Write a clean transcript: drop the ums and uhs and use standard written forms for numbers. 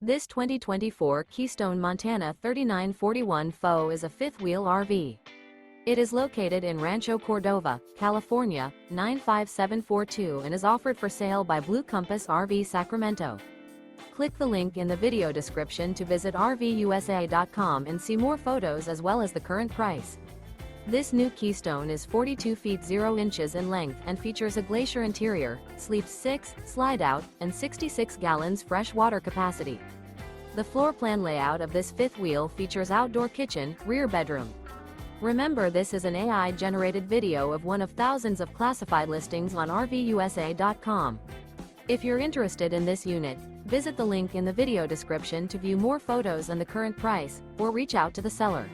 This 2024 Keystone Montana 3941 FO is a fifth-wheel RV. It is located in Rancho Cordova, California, 95742 and is offered for sale by Blue Compass RV Sacramento. Click the link in the video description to visit RVUSA.com and see more photos as well as the current price. This new Keystone is 42 feet 0 inches in length and features a GLACIER interior, sleeps 6, Slideout, and 66 gallons fresh water capacity. The floor plan layout of this fifth wheel features outdoor kitchen, rear bedroom. Remember, this is an AI-generated video of one of thousands of classified listings on RVUSA.com. If you're interested in this unit, visit the link in the video description to view more photos and the current price, or reach out to the seller.